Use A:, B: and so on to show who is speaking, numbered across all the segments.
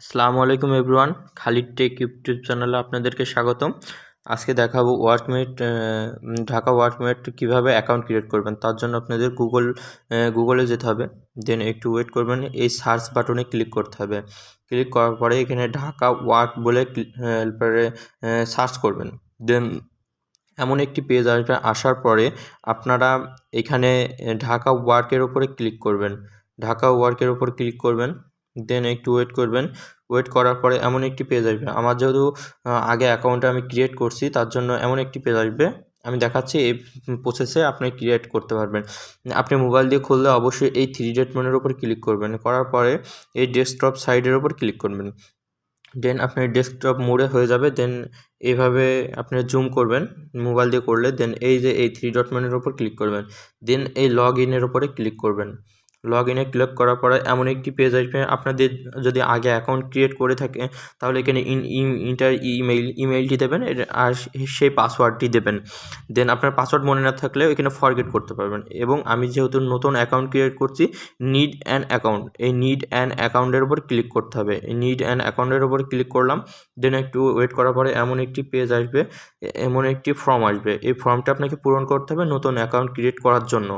A: আসসালামু আলাইকুম everyone, Khalid take YouTube চ্যানেলে আপনাদেরকে স্বাগতম। আজকে দেখাবো ওয়ার্কমেট ঢাকা ওয়ার্কমেট কীভাবে অ্যাকাউন্ট ক্রিয়েট করবেন। তার জন্য আপনাদের গুগলে যেতে হবে, দেন একটু ওয়েট করবেন, এই সার্চ বাটনে ক্লিক করতে হবে। ক্লিক করার পরে এখানে ঢাকা ওয়ার্ক বলে পরে সার্চ করবেন। দেন এমন একটি পেজ আসবে, আসার পরে আপনারা এখানে ঢাকা ওয়ার্কের ওপরে ক্লিক করবেন। ঢাকা ওয়ার্কের ওপর ক্লিক করবেন, দেন একটু ওয়েট করবেন। ওয়েট করার পরে এমন একটি পেজ আসবে। আমার যেহেতু আগে অ্যাকাউন্টটা আমি ক্রিয়েট করছি, তার জন্য এমন একটি পেজ আসবে। আমি দেখাচ্ছি, এই প্রসেসে আপনি ক্রিয়েট করতে পারবেন। আপনি মোবাইল দিয়ে খুললে অবশ্যই এই 3 ডট মেনুর ওপর ক্লিক করবেন। করার পরে এই ডেস্কটপ সাইডের ওপর ক্লিক করবেন। দেন আপনার ডেস্কটপ মোডে হয়ে যাবে। দেন এইভাবে আপনি জুম করবেন মোবাইল দিয়ে করলে। দেন এই যে এই 3 ডট মেনুর ওপর ক্লিক করবেন। দেন এই লগ ইনের ওপরে ক্লিক করবেন। লগ ইনে ক্লিক করার পরে এমন একটি পেজ আসবে। আপনাদের যদি আগে অ্যাকাউন্ট ক্রিয়েট করে থাকে তাহলে এখানে ইন্টার ইমেইলটি দেবেন আর সেই পাসওয়ার্ডটি দেবেন। দেন আপনার পাসওয়ার্ড মনে না থাকলেও এখানে ফরগেট করতে পারবেন। এবং আমি যেহেতু নতুন অ্যাকাউন্ট ক্রিয়েট করছি, নিড অ্যান অ্যাকাউন্ট, এই নিড অ্যান অ্যাকাউন্টের উপর ক্লিক করতে হবে। এই নিড অ্যান অ্যাকাউন্টের উপর ক্লিক করলাম। দেন একটু ওয়েট করার পরে এমন একটি পেজ আসবে, এমন একটি ফর্ম আসবে। এই ফর্মটা আপনাকে পূরণ করতে হবে নতুন অ্যাকাউন্ট ক্রিয়েট করার জন্য।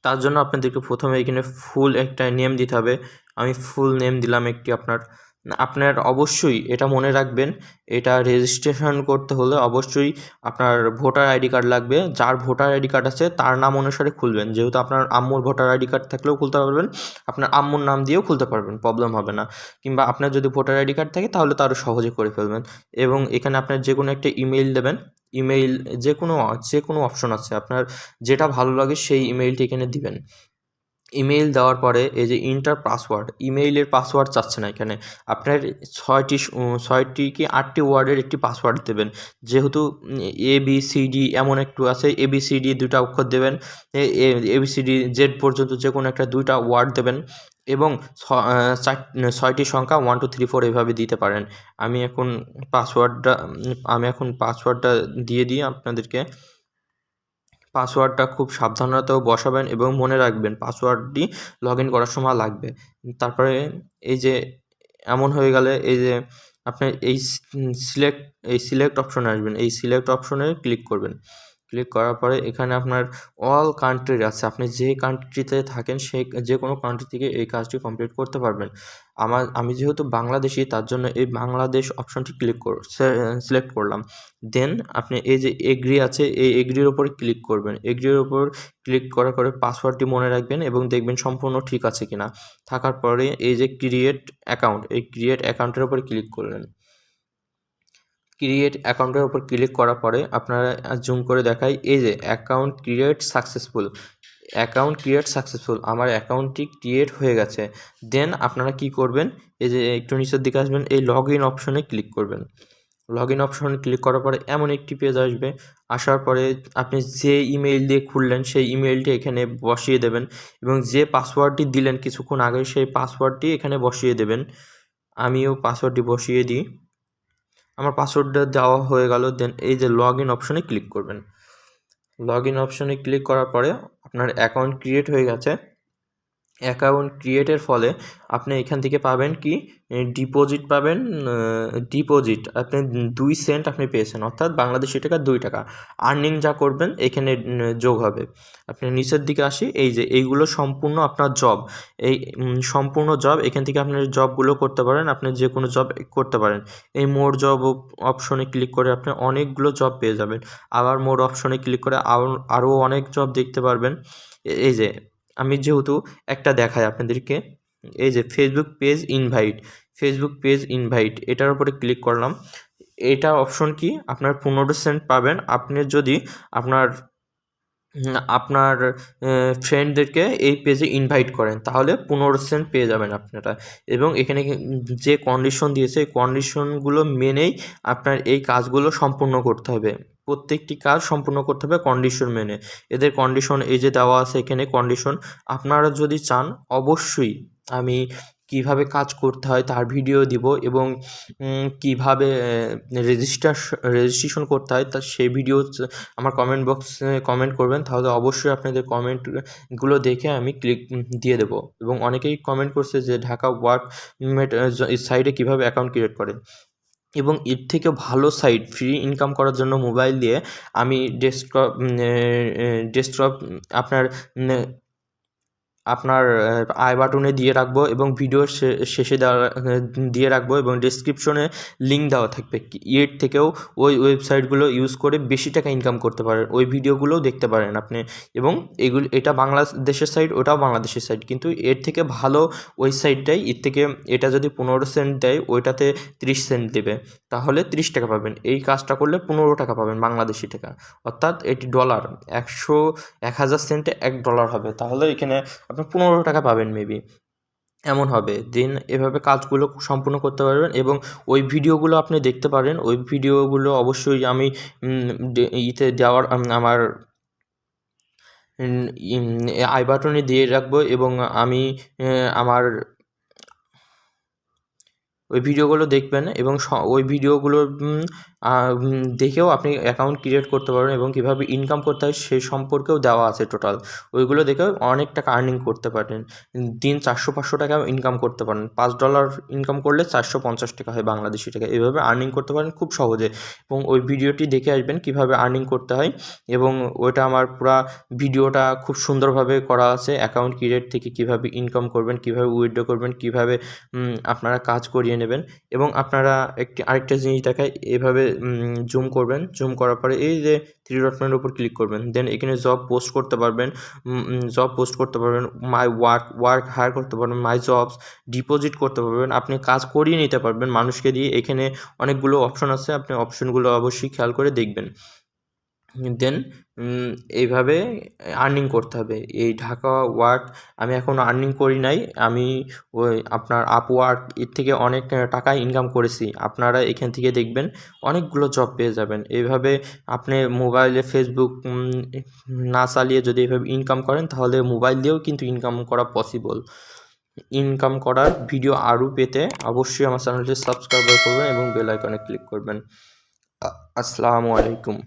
A: তার জন্য আপনাদেরকে প্রথমে এখানে ফুল একটা নেম দিতে হবে। আমি ফুল নেম দিলাম একটি। আপনার অবশ্যই এটা মনে রাখবেন, এটা রেজিস্ট্রেশন করতে হলে অবশ্যই আপনার ভোটার আইডি কার্ড লাগবে। যার ভোটার আইডি কার্ড আছে তার নাম অনুসারে খুলবেন। যেহেতু আপনার আম্মুর ভোটার আইডি কার্ড থাকলেও খুলতে পারবেন, আপনার আম্মুর নাম দিয়েও খুলতে পারবেন, প্রবলেম হবে না। কিংবা আপনার যদি ভোটার আইডি কার্ড থাকে তাহলে তো আরও সহজে করে ফেলবেন। এবং এখানে আপনার যে কোনো একটা ইমেইল দেবেন। ইমেইল যে কোনো অপশন আছে, আপনার যেটা ভালো লাগে সেই ইমেইলটি এখানে দিবেন। ইমেইল দেওয়ার পরে এই যে ইন্টার পাসওয়ার্ড, ইমেইলের পাসওয়ার্ড চাচ্ছে না এখানে। আপনার 6টি কি 8টি ওয়ার্ডের একটি পাসওয়ার্ড দেবেন। যেহেতু ABCD এমন একটু আছে, ABCD 2টা অক্ষর দেবেন। ABCD জেড পর্যন্ত যে কোনো একটা 2টা ওয়ার্ড দেবেন। এবং 6টি সংখ্যা 1 2 3 4 এভাবে দিতে পারেন। আমি এখন পাসওয়ার্ডটা দিয়ে দিই আপনাদেরকে। পাসওয়ার্ডটা খুব সাবধানতাও বসাবেন এবং মনে রাখবেন পাসওয়ার্ডটি লগ ইন করার সময় লাগবে। তারপরে এই যে এমন হয়ে গেলে এই যে আপনি এই সিলেক্ট অপশনে আসবেন। এই সিলেক্ট অপশনে ক্লিক করবেন। ক্লিক করার পরে এখানে আপনার অল কান্ট্রির আছে, আপনি যে কান্ট্রিতে থাকেন সেই যে কোনো কান্ট্রি থেকে এই কাজটি কমপ্লিট করতে পারবেন। আমি যেহেতু বাংলাদেশি, তার জন্য এই বাংলাদেশ অপশনটি সিলেক্ট করলাম। দেন আপনি এই যে এগ্রি আছে, এই এগ্রির ওপর ক্লিক করবেন। এগ্রির ওপর ক্লিক করার পরে পাসওয়ার্ডটি মনে রাখবেন এবং দেখবেন সম্পূর্ণ ঠিক আছে কিনা। থাকার পরে এই যে ক্রিয়েট অ্যাকাউন্ট, এই ক্রিয়েট অ্যাকাউন্টের ওপর ক্লিক করলেন। ক্রিয়েট অ্যাকাউন্টের ওপর ক্লিক করার পরে আপনারা জুম করে দেখাই, এই যে অ্যাকাউন্ট ক্রিয়েট সাকসেসফুল, আমার অ্যাকাউন্টটি ক্রিয়েট হয়ে গেছে। দেন আপনারা কি করবেন, এই যে একটু নিচের দিকে আসবেন, এই লগ ইন অপশনে ক্লিক করবেন। লগ ইন অপশনে ক্লিক করার পরে এমন একটি পেজ আসবে। আসার পরে আপনি যে ইমেইল দিয়ে খুললেন সেই ইমেইলটি এখানে বসিয়ে দেবেন এবং যে পাসওয়ার্ডটি দিলেন কিছুক্ষণ আগে সেই পাসওয়ার্ডটি এখানে বসিয়ে দেবেন। আমিও পাসওয়ার্ডটি বসিয়ে দিই। আমার পাসওয়ার্ডটা দেওয়া হয়ে গেল। দেন এই যে লগ ইন অপশনে ক্লিক করবেন। লগ ইন অপশনে ক্লিক করার পরে আপনার অ্যাকাউন্ট ক্রিয়েট হয়ে গেছে। অ্যাকাউন্ট ক্রিয়েটের ফলে আপনি এখান থেকে পাবেন কি ডিপোজিট পাবেন। ডিপোজিট আপনি 2 সেন্ট আপনি পেয়েছেন, অর্থাৎ বাংলাদেশি টাকা 2 টাকা। আর্নিং যা করবেন এখানে যোগ হবে। আপনি নিচের দিকে আসি, এই যে এইগুলো সম্পূর্ণ আপনার জব। এই সম্পূর্ণ জব, এখান থেকে আপনি জবগুলো করতে পারেন, আপনি যে কোনো জব করতে পারেন। এই মোর জব অপশনে ক্লিক করে আপনি অনেকগুলো জব পেয়ে যাবেন। আবার মোর অপশনে ক্লিক করে আরও অনেক জব দেখতে পারবেন। এই যে আমি যেহেতু একটা দেখাই আপনাদেরকে, এই যে ফেসবুক পেজ ইনভাইট এটার উপরে ক্লিক করলাম। এটা অপশন কি আপনার 15 সেন্ট পাবেন আপনি যদি আপনার ফ্রেন্ডদেরকে এই পেজে ইনভাইট করেন, তাহলে 15 সেন্ট পেয়ে যাবেন আপনারা। এবং এখানে যে কন্ডিশন দিয়েছে এই কন্ডিশনগুলো মেনেই আপনার এই কাজগুলো সম্পূর্ণ করতে হবে। প্রত্যেকটি কাজ সম্পূর্ণ করতে হবে কন্ডিশন মেনে। এদের কন্ডিশন এই যে দেওয়া আছে এখানে কন্ডিশন। আপনারা যদি চান অবশ্যই আমি কীভাবে কাজ করতে হয় তার ভিডিও দিব এবং কীভাবে রেজিস্ট্রেশন করতে হয় তা সেই ভিডিও আমার কমেন্ট বক্সে কমেন্ট করবেন, তাহলে অবশ্যই আপনাদের কমেন্টগুলো দেখে আমি ক্লিক দিয়ে দেবো। এবং অনেকেই কমেন্ট করছে যে ঢাকা ওয়ার্কমেট সাইটে কীভাবে অ্যাকাউন্ট ক্রিয়েট করে, এবং এর থেকেও ভালো সাইট ফ্রি ইনকাম করার জন্য মোবাইল দিয়ে আমি ডেস্কটপ আপনার আই বাটনে দিয়ে রাখবো এবং ভিডিওর শেষে দিয়ে রাখবো এবং ডেসক্রিপশনে লিঙ্ক দেওয়া থাকবে। এর থেকেও ওই ওয়েবসাইটগুলো ইউজ করে বেশি টাকা ইনকাম করতে পারেন, ওই ভিডিওগুলোও দেখতে পারেন আপনি। এবং এটা বাংলাদেশের সাইট, ওটাও বাংলাদেশের সাইট, কিন্তু এর থেকে ভালো ওই সাইটটাই। এর থেকে এটা যদি 15 সেন্ট দেয়, ওইটাতে 30 সেন্ট দেবে, তাহলে 30 টাকা পাবেন। এই কাজটা করলে 15 টাকা পাবেন বাংলাদেশি টাকা, অর্থাৎ এটি ডলার। 1000 সেন্টে $1 হবে, তাহলে এখানে আপনি 15 টাকা পাবেন মেবি, এমন হবে। দেন এভাবে কাজগুলো সম্পূর্ণ করতে পারবেন এবং ওই ভিডিওগুলো আপনি দেখতে পারেন। ওই ভিডিওগুলো অবশ্যই আমি দেওয়ার আমার আই বাটনে দিয়ে রাখবো এবং আমি আমার ওই ভিডিওগুলো দেখবেন এবং ওই ভিডিওগুলো দেখেও আপনি অ্যাকাউন্ট ক্রিয়েট করতে পারবেন এবং কীভাবে ইনকাম করতে হয় সে সম্পর্কেও দেওয়া আছে টোটাল। ওইগুলো দেখেও অনেক টাকা আর্নিং করতে পারেন। দিন 400-500 টাকা ইনকাম করতে পারেন। $5 ইনকাম করলে 450 টাকা হয় বাংলাদেশি টাকা। এভাবে আর্নিং করতে পারেন খুব সহজে। এবং ওই ভিডিওটি দেখে আসবেন কীভাবে আর্নিং করতে হয়, এবং ওইটা আমার পুরা ভিডিওটা খুব সুন্দরভাবে করা আছে। অ্যাকাউন্ট ক্রিয়েট থেকে কীভাবে ইনকাম করবেন, কীভাবে উইথড্র করবেন, কীভাবে আপনারা কাজ করিয়ে নেবেন। এবং আপনারা আরেকটা জিনিস দেখায়, এভাবে জুম করবেন, জুম করার পরে এই যে 3 ডটের উপর ক্লিক করবেন, দেন এখানে জব পোস্ট করতে পারবেন, মাই ওয়ার্ক হায়ার করতে পারবেন, মাই জবস ডিপোজিট করতে পারবেন, আপনি কাজ করিয়ে নিতে পারবেন মানুষকে দিয়ে। এখানে অনেকগুলো অপশন আছে, আপনি অপশনগুলো অবশ্যই খেয়াল করে দেখবেন। দেন এইভাবে আর্নিং করতে হবে। এই ঢাকা ওয়ার্ক আমি এখনও আর্নিং করি নাই, আমি ওই আপনার আপওয়ার্ক এর থেকে অনেক টাকা ইনকাম করেছি। আপনারা এখান থেকে দেখবেন অনেকগুলো জব পেয়ে যাবেন। এইভাবে আপনি মোবাইলে ফেসবুক না চালিয়ে যদি এভাবে ইনকাম করেন, তাহলে মোবাইল দিয়েও কিন্তু ইনকাম করা পসিবল। ইনকাম করার ভিডিও আরও পেতে অবশ্যই আমার চ্যানেলটি সাবস্ক্রাইব করবেন এবং বেল আইকনে ক্লিক করবেন। আসসালামু আলাইকুম।